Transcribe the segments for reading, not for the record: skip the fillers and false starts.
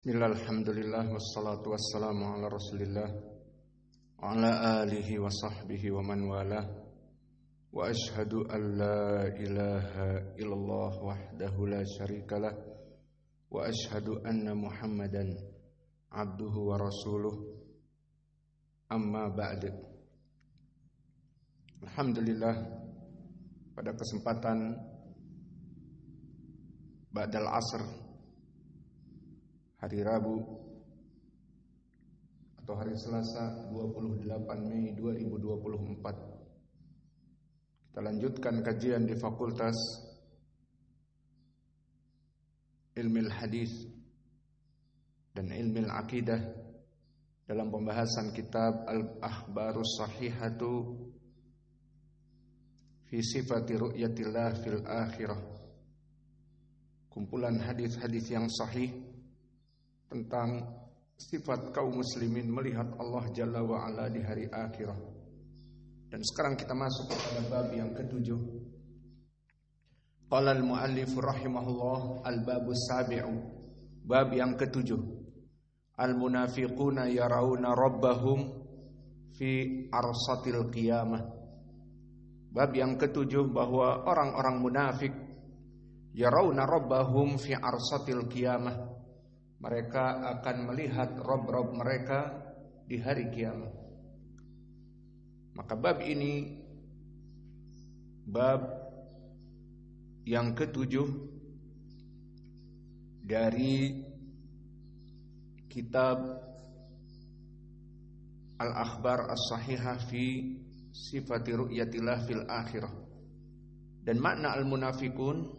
Alhamdulillah wassalatu wassalamu ala Rasulillah wa ala alihi wa sahbihi wa man walah wa ashhadu an la ilaha illallah wahdahu la syarikalah wa ashhadu anna Muhammadan abduhu wa rasuluh amma ba'd. Alhamdulillah, pada kesempatan ba'dal asr hari Rabu atau hari Selasa 28 Mei 2024 kita lanjutkan kajian di Fakultas Ilmu Hadis dan Ilmu Aqidah dalam pembahasan kitab Al-Akhbarus Sahihatu fi Sifati Ru'yatillah fil Akhirah, kumpulan hadis-hadis yang sahih tentang sifat kaum muslimin melihat Allah Jalla wa'ala di hari akhirah. Dan sekarang kita masuk kepada bab yang ketujuh. Qala al-muallif rahimahullah al-babus sabi'u, bab yang ketujuh. Al-munafiquna yarawna rabbahum fi arsatil qiyamah. Bab yang ketujuh bahwa orang-orang munafik yarawna rabbahum fi arsatil qiyamah, mereka akan melihat Rabb mereka di hari kiamat. Maka bab ini bab yang ketujuh dari kitab Al-Akhbar As-Sahihah fi Sifati Ru'yatillah fil Akhirah. Dan makna al-munafikun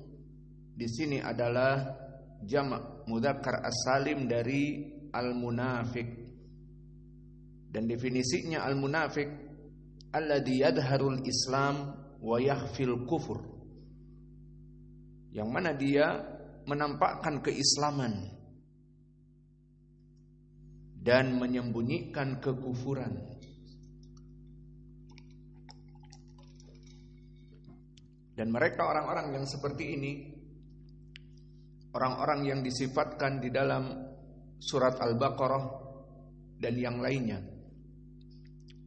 di sini adalah jamak mudzakkar as-salim dari al-munafiq. Dan definisinya al-munafiq alladzi yadharul Islam wa yakhfil kufur, yang mana dia menampakkan keislaman dan menyembunyikan kekufuran. Dan mereka orang-orang yang seperti ini, orang-orang yang disifatkan di dalam surat Al-Baqarah dan yang lainnya.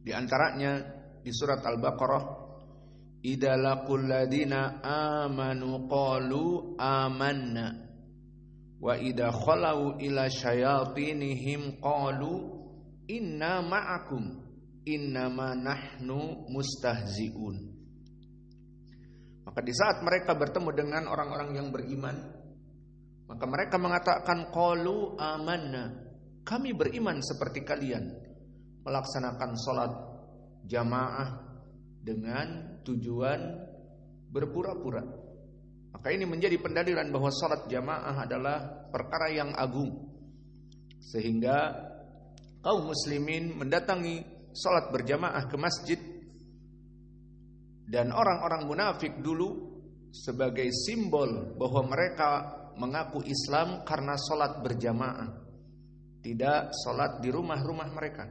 Di antaranya di surat Al-Baqarah, idza laqul ladina amanu qalu amanna wa idza khalau ila syayatinihim qalu inna ma'akum innama nahnu mustahzi'un. Maka di saat mereka bertemu dengan orang-orang yang beriman, maka mereka mengatakan qalu amanna, kami beriman seperti kalian, melaksanakan salat jamaah dengan tujuan berpura-pura. Maka ini menjadi pendalilan bahwa salat jamaah adalah perkara yang agung, sehingga kaum muslimin mendatangi salat berjamaah ke masjid. Dan orang-orang munafik dulu sebagai simbol bahwa mereka mengaku Islam karena sholat berjamaah, tidak sholat di rumah-rumah mereka.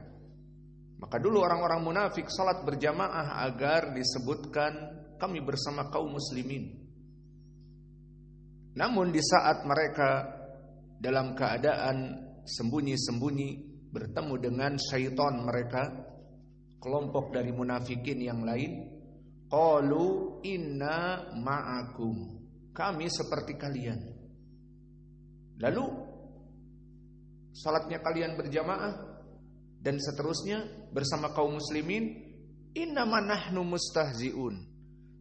Maka dulu orang-orang munafik sholat berjamaah agar disebutkan kami bersama kaum muslimin. Namun di saat mereka dalam keadaan sembunyi-sembunyi bertemu dengan syaitan mereka, kelompok dari munafikin yang lain, qalu inna ma'akum, kami seperti kalian. Lalu salatnya kalian berjamaah dan seterusnya bersama kaum muslimin, innama nahnu mustahzi'un,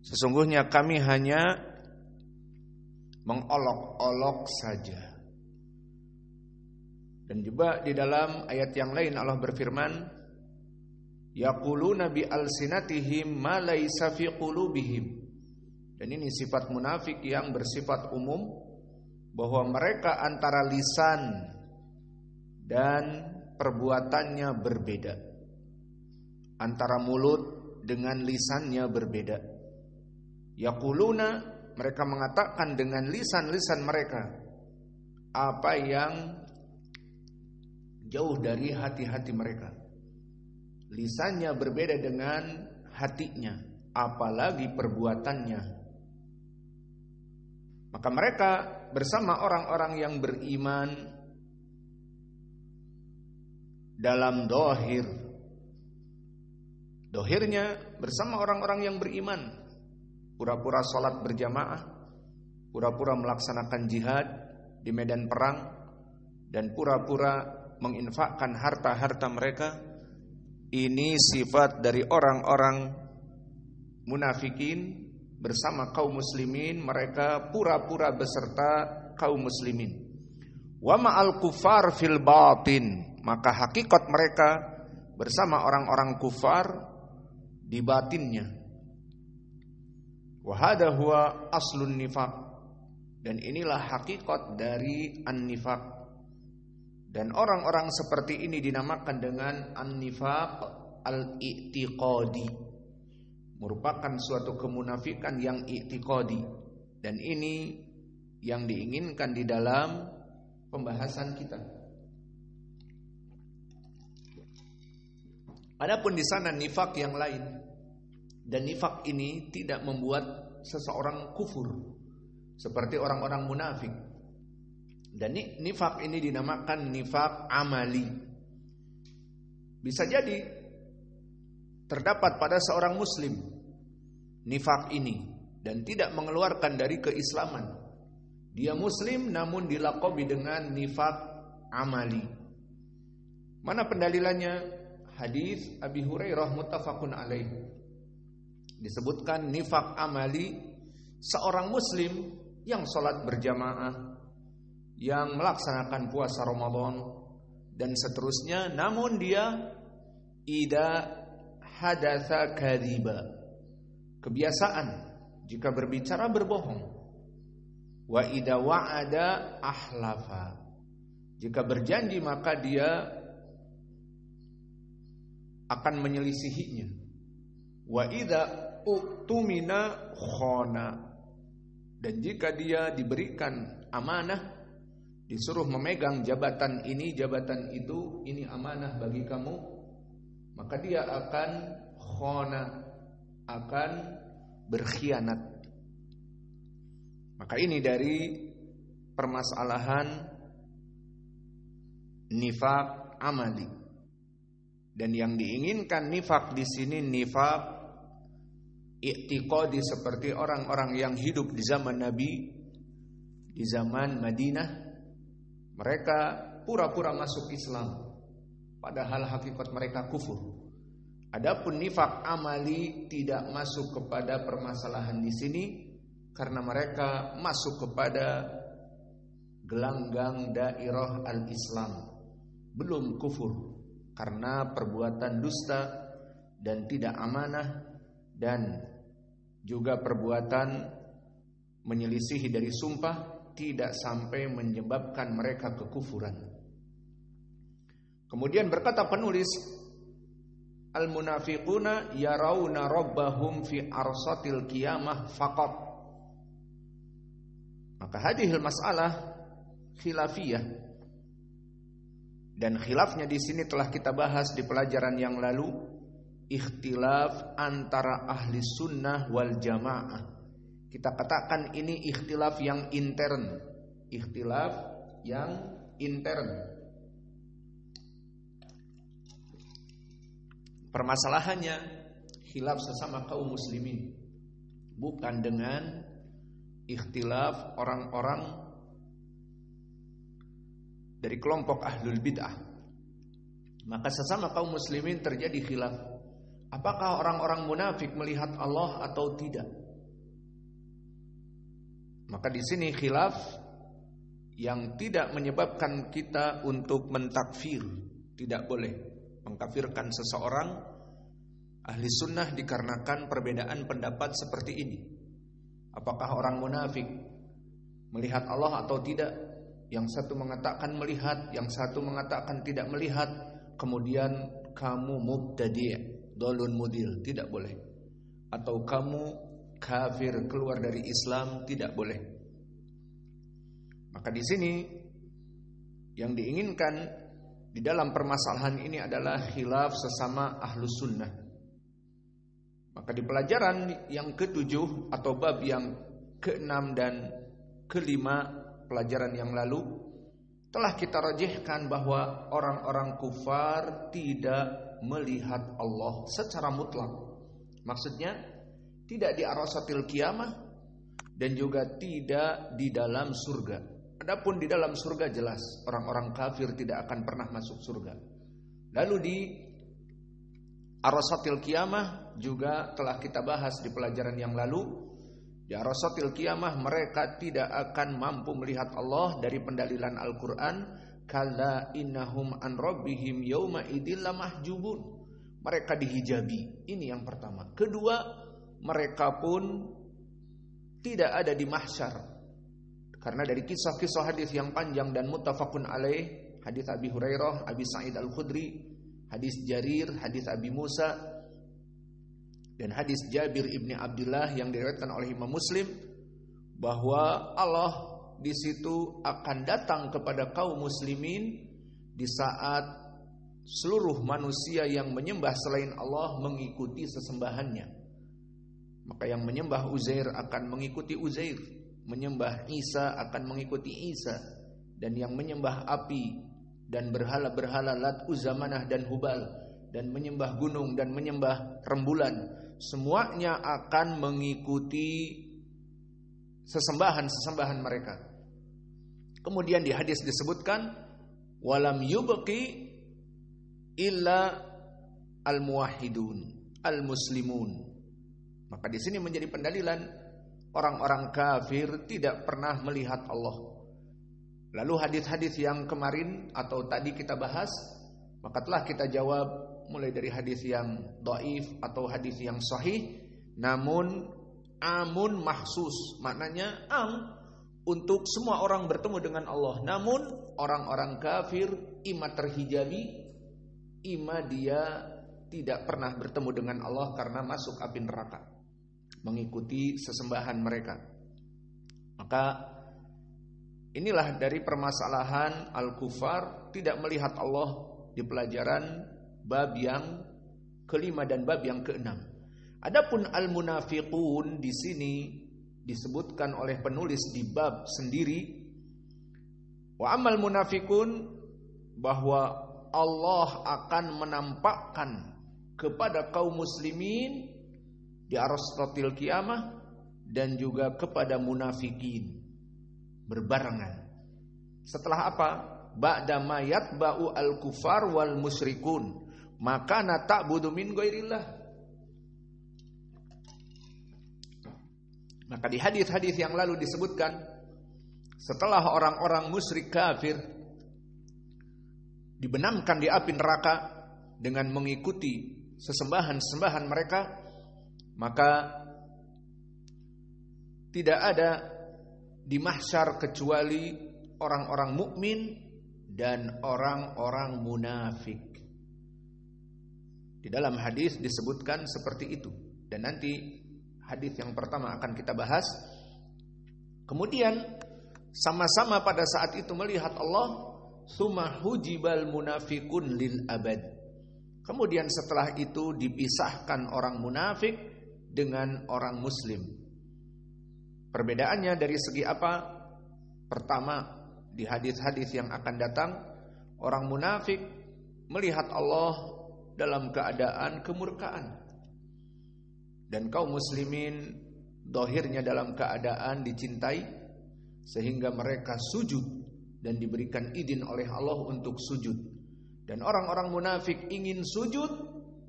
sesungguhnya kami hanya mengolok-olok saja. Dan juga di dalam ayat yang lain Allah berfirman, yaquluna bi alsinatihim ma laysa fi qulubihim. Dan ini sifat munafik yang bersifat umum, bahwa mereka antara lisan dan perbuatannya berbeda, antara mulut dengan lisannya berbeda. Yaquluna, mereka mengatakan dengan lisan-lisan mereka apa yang jauh dari hati-hati mereka. Lisannya berbeda dengan hatinya, apalagi perbuatannya. Maka mereka bersama orang-orang yang beriman dalam dohirnya bersama orang-orang yang beriman, pura-pura sholat berjamaah, pura-pura melaksanakan jihad di medan perang, dan pura-pura menginfakkan harta-harta mereka. Ini sifat dari orang-orang munafikin bersama kaum muslimin. Mereka pura-pura beserta kaum muslimin. Wa ma'al kufar fil batin, maka hakikat mereka bersama orang-orang kufar di batinnya. Wa hadha huwa aslun nifaq, dan inilah hakikat dari an-nifaq. Dan orang-orang seperti ini dinamakan dengan an-nifaq al-i'tiqadi, merupakan suatu kemunafikan yang i'tiqadi. Dan ini yang diinginkan di dalam pembahasan kita. Adapun di sana nifaq yang lain, dan nifaq ini tidak membuat seseorang kufur seperti orang-orang munafik. Dan nifaq ini dinamakan nifaq amali. Bisa jadi terdapat pada seorang muslim nifaq ini dan tidak mengeluarkan dari keislaman. Dia muslim namun dilaqabi dengan nifaq amali. Mana pendalilannya? Hadis Abi Hurairah muttafaqun alaih. Disebutkan nifaq amali, seorang muslim yang sholat berjamaah, yang melaksanakan puasa Ramadan dan seterusnya, namun dia idza hadatsa kadziba, kebiasaan jika berbicara berbohong. Wa idza wa'ada ahlafa, jika berjanji maka dia akan menyelisihinya. Wa idza utumina khana, dan jika dia diberikan amanah, disuruh memegang jabatan ini, jabatan itu, ini amanah bagi kamu, maka dia akan khana, akan berkhianat. Maka ini dari permasalahan nifaq amali. Dan yang diinginkan nifaq di sini nifaq i'tiqadi, seperti orang-orang yang hidup di zaman Nabi, di zaman Madinah. Mereka pura-pura masuk Islam, padahal hakikat mereka kufur. Adapun nifaq amali tidak masuk kepada permasalahan di sini, karena mereka masuk kepada gelanggang dairah al-Islam, belum kufur, karena perbuatan dusta dan tidak amanah, dan juga perbuatan menyelisihi dari sumpah tidak sampai menyebabkan mereka kekufuran. Kemudian berkata penulis, al-munafiquna yarawna rabbahum fi arsatil qiyamah faqat. Maka hadhil masalah khilafiyah, dan khilafnya di sini telah kita bahas di pelajaran yang lalu, ikhtilaf antara ahli sunnah wal jamaah. Kita katakan ini ikhtilaf yang intern. Ikhtilaf yang intern. Permasalahannya khilaf sesama kaum muslimin, bukan dengan ikhtilaf orang-orang dari kelompok ahlul bid'ah. Maka sesama kaum muslimin terjadi khilaf. Apakah orang-orang munafik melihat Allah atau tidak? Maka di sini khilaf yang tidak menyebabkan kita untuk mentakfir. Tidak boleh mengkafirkan seseorang ahli sunnah dikarenakan perbedaan pendapat seperti ini. Apakah orang munafik melihat Allah atau tidak? Yang satu mengatakan melihat, yang satu mengatakan tidak melihat. Kemudian kamu mubtadi', dolun mudil, tidak boleh. Atau kamu kafir, keluar dari Islam, tidak boleh. Maka di sini yang diinginkan di dalam permasalahan ini adalah khilaf sesama ahlus sunnah. Maka di pelajaran yang ke-7 atau bab yang ke-6 dan ke-5 pelajaran yang lalu telah kita rajihkan bahwa orang-orang kufar tidak melihat Allah secara mutlak. Maksudnya tidak di arasatil kiamah dan juga tidak di dalam surga. Adapun di dalam surga jelas orang-orang kafir tidak akan pernah masuk surga. Lalu di arasatil kiamah juga telah kita bahas di pelajaran yang lalu. Di arasatil kiamah mereka tidak akan mampu melihat Allah dari pendalilan Al-Quran. Kalla innahum an rabbihim yawma idil lamahjubun. Mereka dihijabi. Ini yang pertama. Kedua, mereka pun tidak ada di mahsyar. Karena dari kisah-kisah hadis yang panjang dan muttafaqun alaih, hadis Abi Hurairah, Abi Sa'id Al-Khudri, hadis Jarir, hadis Abi Musa, dan hadis Jabir ibni Abdullah yang diriwayatkan oleh Imam Muslim, bahwa Allah di situ akan datang kepada kaum muslimin di saat seluruh manusia yang menyembah selain Allah mengikuti sesembahannya. Maka yang menyembah Uzair akan mengikuti Uzair, menyembah Isa akan mengikuti Isa, dan yang menyembah api dan berhala-berhala Lat, Uzza, Manah dan Hubal, dan menyembah gunung dan menyembah rembulan, semuanya akan mengikuti sesembahan-sesembahan mereka. Kemudian di hadis disebutkan walam yubqi illa al-muwahhidun al-muslimun. Maka di sini menjadi pendalilan orang-orang kafir tidak pernah melihat Allah. Lalu hadis-hadis yang kemarin atau tadi kita bahas, maka telah kita jawab mulai dari hadis yang dhaif atau hadis yang sahih, namun amun mahsus, maknanya am untuk semua orang bertemu dengan Allah. Namun orang-orang kafir ima terhijabi, ima dia tidak pernah bertemu dengan Allah karena masuk api neraka, mengikuti sesembahan mereka. Maka inilah dari permasalahan al-kufar tidak melihat Allah di pelajaran bab yang kelima dan bab yang keenam. Adapun al-munafiqun di sini disebutkan oleh penulis di bab sendiri. Wa amal munafiqun, bahwa Allah akan menampakkan kepada kaum muslimin di arasatil kiamah dan juga kepada munafikin berbarengan. Setelah apa? Ba'da ma yatba'u al-kufar wal musyrikun maka ta'budu min ghairillah. Maka di hadis-hadis yang lalu disebutkan setelah orang-orang musyrik kafir dibenamkan di api neraka dengan mengikuti sesembahan-sesembahan mereka, maka tidak ada di mahsyar kecuali orang-orang mukmin dan orang-orang munafik. Di dalam hadis disebutkan seperti itu, dan nanti hadis yang pertama akan kita bahas. Kemudian sama-sama pada saat itu melihat Allah, summa hujibal munafiqun lil abad. Kemudian setelah itu dipisahkan orang munafik dengan orang muslim. Perbedaannya dari segi apa? Pertama, di hadis-hadis yang akan datang, orang munafik melihat Allah dalam keadaan kemurkaan, dan kaum muslimin dohirnya dalam keadaan dicintai, sehingga mereka sujud dan diberikan izin oleh Allah untuk sujud. Dan orang-orang munafik ingin sujud,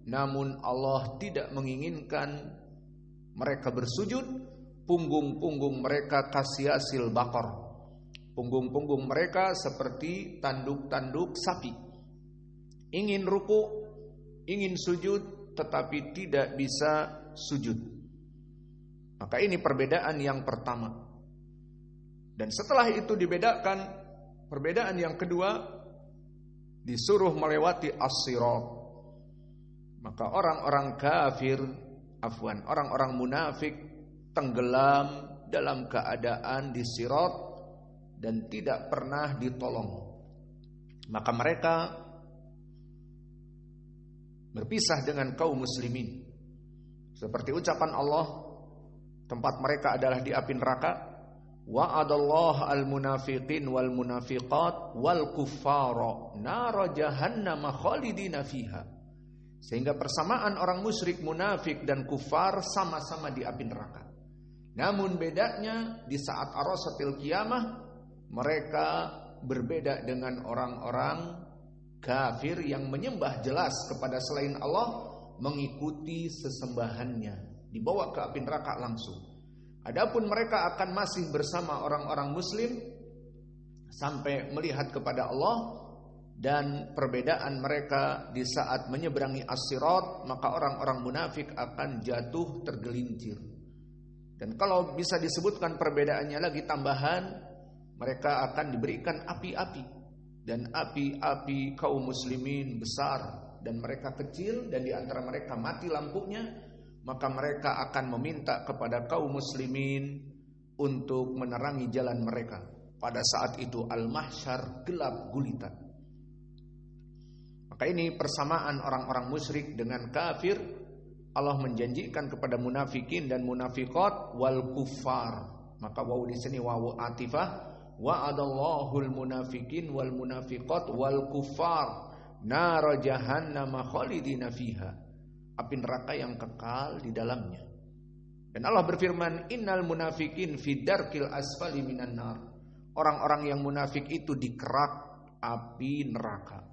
namun Allah tidak menginginkan mereka bersujud. Punggung-punggung mereka kasyasil bakor, punggung-punggung mereka seperti tanduk-tanduk sapi. Ingin ruku, ingin sujud, tetapi tidak bisa sujud. Maka ini perbedaan yang pertama. Dan setelah itu dibedakan, perbedaan yang kedua, disuruh melewati as-sirat. Maka orang-orang kafir, orang-orang munafik tenggelam dalam keadaan di sirat dan tidak pernah ditolong. Maka mereka berpisah dengan kaum muslimin. Seperti ucapan Allah, tempat mereka adalah di api neraka. wa'adallahu al-munafiqin wal munafiqat wal kuffara nar jahannam khalidina fiha. Sehingga persamaan orang musyrik, munafik dan kufar sama-sama di api neraka. Namun bedanya di saat arasatil qiyamah mereka berbeda dengan orang-orang kafir yang menyembah jelas kepada selain Allah, mengikuti sesembahannya, dibawa ke api neraka langsung. Adapun mereka akan masih bersama orang-orang muslim sampai melihat kepada Allah. Dan perbedaan mereka di saat menyeberangi as-sirat, maka orang-orang munafik akan jatuh tergelincir. Dan kalau bisa disebutkan perbedaannya lagi tambahan, mereka akan diberikan api-api. Dan api-api kaum muslimin besar dan mereka kecil, dan di antara mereka mati lampunya, maka mereka akan meminta kepada kaum muslimin untuk menerangi jalan mereka. Pada saat itu al-mahsyar gelap gulita. Maka ini persamaan orang-orang musyrik dengan kafir. Allah menjanjikan kepada munafikin dan munafiqat wal kuffar. Maka wawu di sini wawu atifah. Wa'adallahul munafikin wal munafiqat wal kuffar nar jahannam khalidina fiha. Api neraka yang kekal di dalamnya. Dan Allah berfirman, innal munafikin fi darkil asfali minan nar. Orang-orang yang munafik itu di kerak api neraka.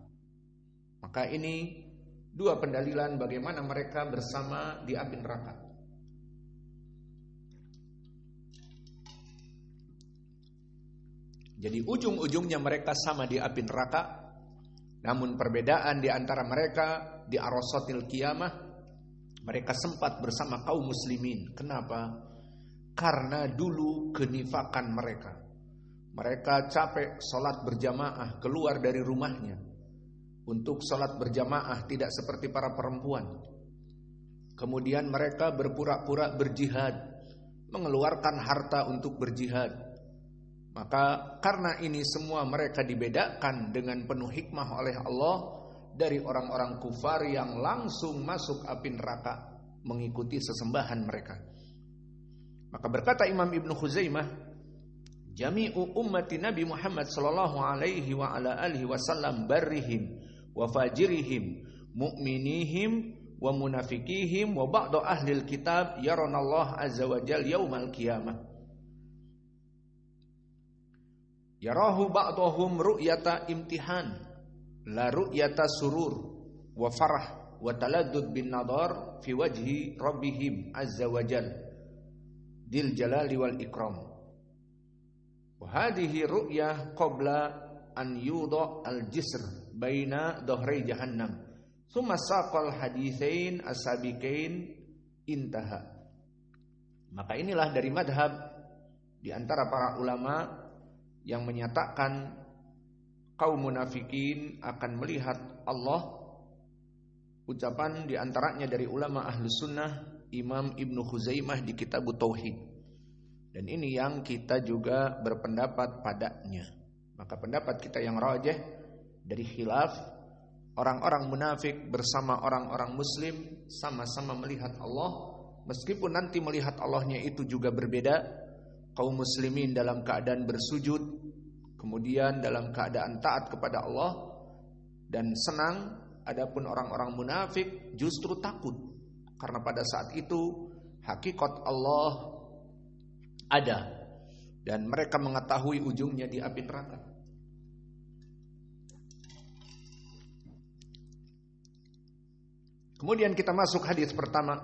Maka ini dua pendalilan bagaimana mereka bersama di api neraka. Jadi ujung-ujungnya mereka sama di api neraka. Namun perbedaan di antara mereka di arasatil qiyamah, mereka sempat bersama kaum muslimin. Kenapa? Karena dulu kenifakan mereka. Mereka capek sholat berjamaah, keluar dari rumahnya untuk sholat berjamaah, tidak seperti para perempuan. Kemudian mereka berpura-pura berjihad, mengeluarkan harta untuk berjihad. Maka karena ini semua mereka dibedakan dengan penuh hikmah oleh Allah dari orang-orang kufar yang langsung masuk api neraka mengikuti sesembahan mereka. Maka berkata Imam Ibnu Khuzaimah, jami'u ummati Nabi Muhammad sallallahu alaihi wa ala alihi wasallam barrihim wa fajirihim mu'minihim wa munafikihim wa ba'du ahlil kitab yaranallah azza wa jal yaumal qiyamah. Yarahu ba'duhum ru'yata imtihan la ru'yata surur wa farah wa taladdud bin nadar fi wajhi rabbihim azza wa jal dil jalali wal ikram. Wa hadhihi ru'yah qabla an yudha al jisr baina dhahri jahannam thumma saqal haditsain as-sabiqain intaha. Maka inilah dari madhab di antara para ulama yang menyatakan kaum munafikin akan melihat Allah. Ucapan di antaranya dari ulama Ahlus Sunnah Imam Ibnu Khuzaimah di Kitab Tauhid. Dan ini yang kita juga berpendapat padanya. Maka pendapat kita yang rajih dari khilaf, orang-orang munafik bersama orang-orang muslim sama-sama melihat Allah. Meskipun nanti melihat Allahnya itu juga berbeda. Kaum muslimin dalam keadaan bersujud, kemudian dalam keadaan taat kepada Allah dan senang. Adapun orang-orang munafik justru takut, karena pada saat itu hakikat Allah ada dan mereka mengetahui ujungnya di api neraka. Kemudian kita masuk hadis pertama.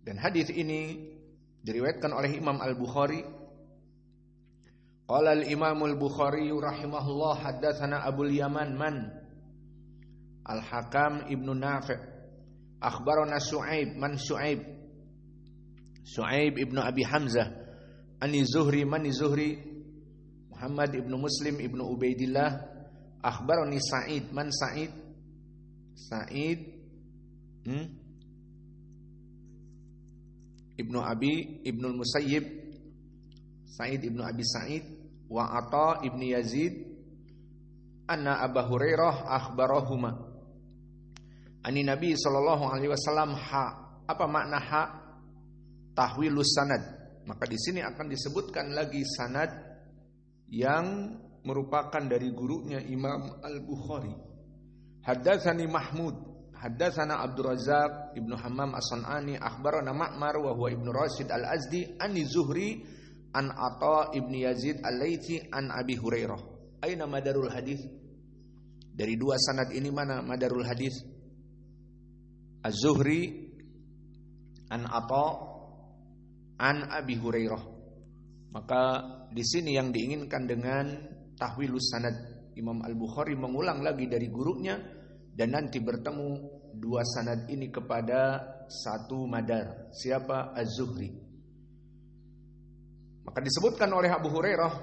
Dan hadis ini diriwayatkan oleh Imam Al-Bukhari. Qala al-Imam Al-Bukhari rahimahullah haddatsana Abul Yaman man Al-Hakam Ibnu Nafi' akhbarana Syu'aib man Syu'aib Ibnu Abi Hamzah ani Zuhri man Zuhri Muhammad Ibnu Muslim Ibnu Ubaidillah akhbarani Sa'id man Sa'id Ibnu Abi Ibnu Musayyib Sa'id Ibnu Abi Sa'id wa Atha Ibnu Yazid anna Abu Hurairah akhbarahuma ani Nabi sallallahu alaihi wasallam ha. Apa makna ha? Tahwilus sanad. Maka di sini akan disebutkan lagi sanad yang merupakan dari gurunya Imam Al-Bukhari. Haddatsani Mahmud, haddatsana Abdul Razzaq Ibnu Hammam As-San'ani, akhbarana Ma'mar wa huwa Ibnu Rashid Al-Azdi an Zuhri an Atha Ibnu Yazid Al-Laitsi an Abi Hurairah. Aina madarul hadis? Dari dua sanad ini mana madarul hadis? Az-Zuhri an Atha an Abi Hurairah. Maka di sini yang diinginkan dengan tahwilus sanad, Imam Al-Bukhari mengulang lagi dari gurunya dan nanti bertemu dua sanad ini kepada satu madar. Siapa? Az-Zuhri. Maka disebutkan oleh Abu Hurairah,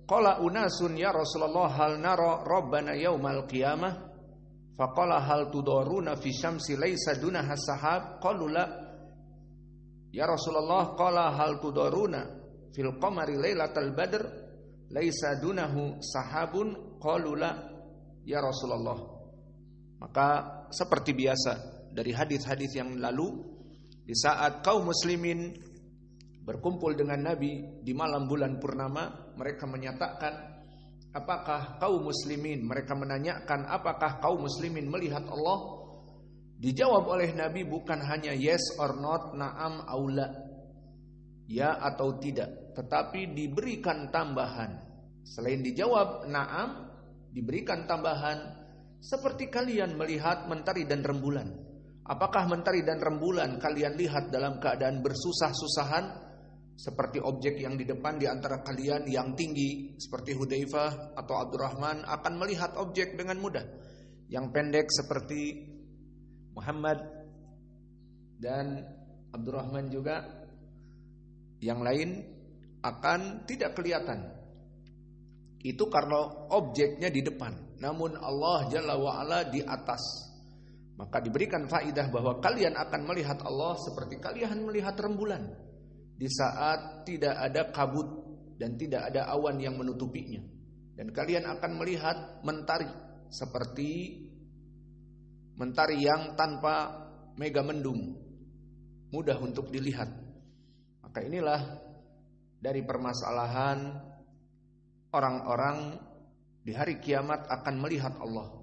qala unasun ya Rasulullah hal nara rabbana yaumal qiyamah faqala hal tudaruna fi syamsi laisa dunaha sahab qalu la ya Rasulullah qala hal tudaruna fil qamari lailatal badr laisa dunahu sahabun qalu la ya Rasulullah. Maka seperti biasa dari hadis-hadis yang lalu, di saat kaum muslimin berkumpul dengan Nabi di malam bulan purnama, mereka menyatakan apakah kaum muslimin, mereka menanyakan apakah kaum muslimin melihat Allah? Dijawab oleh Nabi bukan hanya yes or not, na'am aula, ya atau tidak, tetapi diberikan tambahan. Selain dijawab na'am, diberikan tambahan, seperti kalian melihat mentari dan rembulan. Apakah mentari dan rembulan kalian lihat dalam keadaan bersusah-susahan? Seperti objek yang di depan di antara kalian yang tinggi seperti Hudzaifah atau Abdurrahman akan melihat objek dengan mudah. Yang pendek seperti Muhammad dan Abdurrahman juga, yang lain akan tidak kelihatan. Itu karena objeknya di depan, namun Allah Jalla wa'ala di atas. Maka diberikan faidah bahwa kalian akan melihat Allah seperti kalian melihat rembulan di saat tidak ada kabut dan tidak ada awan yang menutupinya. Dan kalian akan melihat mentari seperti mentari yang tanpa mega mendung, mudah untuk dilihat. Maka inilah dari permasalahan orang-orang di hari kiamat akan melihat Allah.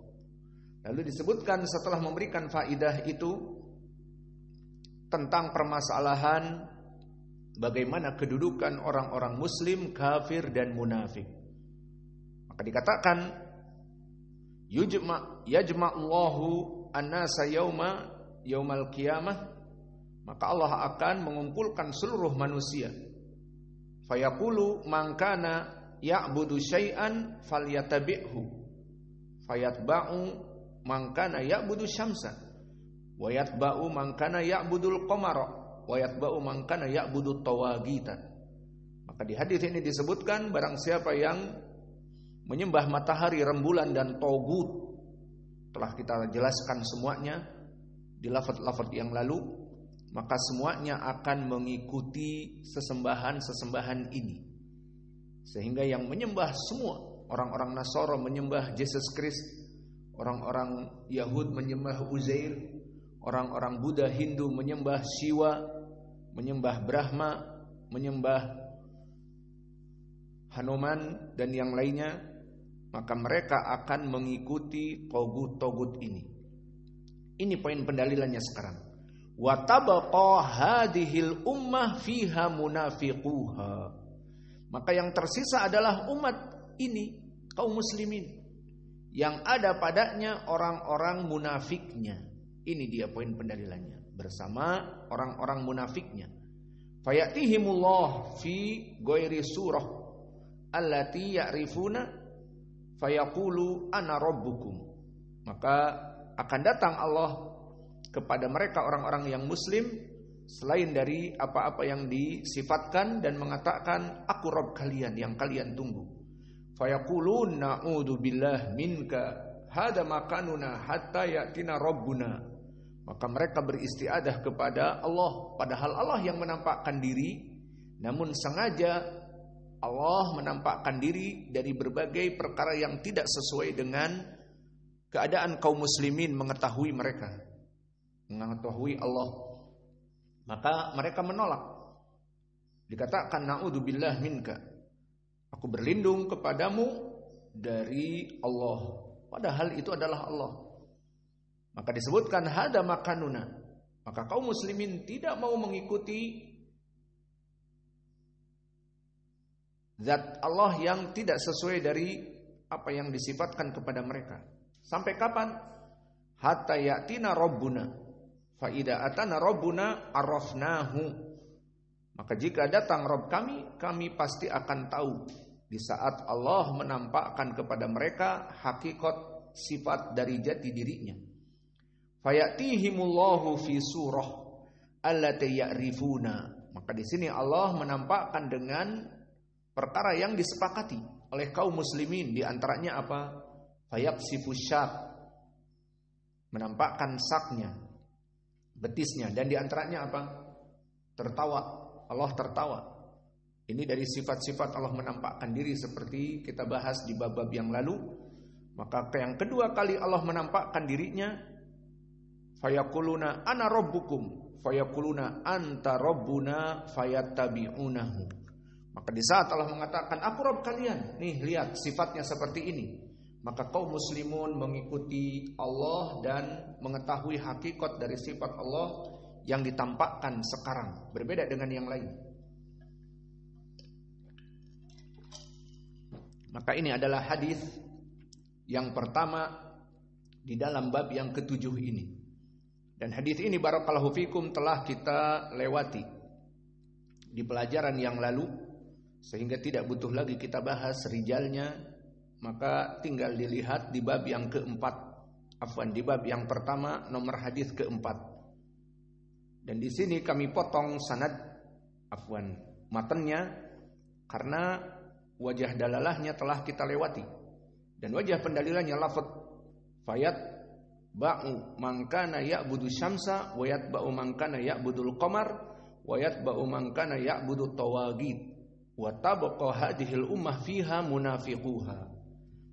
Lalu disebutkan setelah memberikan faidah itu tentang permasalahan bagaimana kedudukan orang-orang muslim, kafir dan munafik. Maka dikatakan yajma'ullahu an-nasa yaumal qiyamah, maka Allah akan mengumpulkan seluruh manusia. Fayaqulu man kana ya'budu syai'an falyatabi'hu fayatba'u man kana ya'budu syamsa wa yatba'u man kana ya'budul qamara wa yatba'u man kana ya'budu tawagita. Maka di hadis ini disebutkan barang siapa yang menyembah matahari, rembulan dan togut, telah kita jelaskan semuanya di lafaz-lafaz yang lalu, maka semuanya akan mengikuti sesembahan-sesembahan ini. Sehingga yang menyembah semua, orang-orang Nasara menyembah Yesus Kristus, orang-orang Yahud menyembah Uzair, orang-orang Buddha Hindu menyembah Shiva, menyembah Brahma, menyembah Hanuman dan yang lainnya, maka mereka akan mengikuti togut-togut ini. Ini poin pendalilannya sekarang. Wa tabaqa hadhil ummah fiha munafiquha. Maka yang tersisa adalah umat ini, kaum muslimin, yang ada padanya orang-orang munafiknya. Ini dia poin pendalilannya, bersama orang-orang munafiknya. Fayatihimullah fi ghairi surah allati ya'rifuna fayaqulu ana rabbukum. Maka akan datang Allah kepada mereka orang-orang yang muslim selain dari apa-apa yang disifatkan dan mengatakan aku Rabb kalian yang kalian tunggu. Fayaqulun na'udzu billah minka hada makanuna hatta yatina rabbuna. Maka mereka beristiadah kepada Allah, padahal Allah yang menampakkan diri, namun sengaja Allah menampakkan diri dari berbagai perkara yang tidak sesuai dengan keadaan kaum muslimin mengetahui mereka, mengetahui Allah. Maka mereka menolak. Dikatakan na'udzubillah minka. Aku berlindung kepadamu dari Allah. Padahal itu adalah Allah. Maka disebutkan hada makanuna. Maka kaum muslimin tidak mau mengikuti zat Allah yang tidak sesuai dari apa yang disifatkan kepada mereka. Sampai kapan? Hatta ya'tina rabbuna. Fa idza atana rabbuna arafnahu. Maka jika datang Rabb kami, kami pasti akan tahu. Di saat Allah menampakkan kepada mereka hakikat sifat dari jati dirinya. Fayatihimullahu fi surah allati ya'rifuna. Maka di sini Allah menampakkan dengan perkara yang disepakati oleh kaum muslimin, di antaranya apa? Fayaksifu syak, menampakkan saknya, betisnya, dan di antaranya apa? Tertawa. Allah tertawa. Ini dari sifat-sifat Allah menampakkan diri seperti kita bahas di bab-bab yang lalu. Maka yang kedua kali Allah menampakkan dirinya, fayakuluna ana rabbukum, fayakuluna anta rabbuna fayattabi'unahu. Maka di saat Allah mengatakan aku Rabb kalian, nih lihat sifatnya seperti ini, maka kaum muslimun mengikuti Allah dan mengetahui hakikat dari sifat Allah yang ditampakkan sekarang, berbeda dengan yang lain. Maka ini adalah hadis yang pertama di dalam bab yang ketujuh ini. Dan hadis ini barakallahu fikum telah kita lewati di pelajaran yang lalu, sehingga tidak butuh lagi kita bahas rijalnya. Maka tinggal dilihat di bab yang keempat, di bab yang pertama nomor hadis keempat. Dan di sini kami potong matanya, karena wajah dalalahnya telah kita lewati. Dan wajah pendalilannya lafaz fayat ba'u man kana ya'budu syamsa wa yatba'u man kana ya'budul qamar wa yatba'u man kana ya'budu tawagid wa tabqa hadhil ummah fiha munafiquha.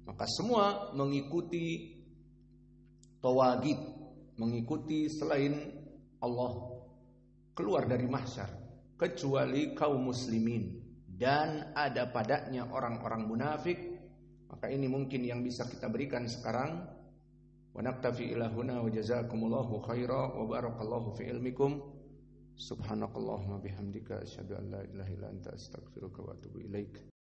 Maka semua mengikuti tawagid, mengikuti selain Allah, keluar dari mahsyar, kecuali kaum muslimin, dan ada padanya orang-orang munafik. Maka ini mungkin yang bisa kita berikan sekarang. Wa naktafi ila huna wa jazakumullahu khaira wa barakallahu fi ilmikum. Subhanakallahumma bihamdika asyhadu an la ilaha illa anta astaghfiruka wa atubu ilaik.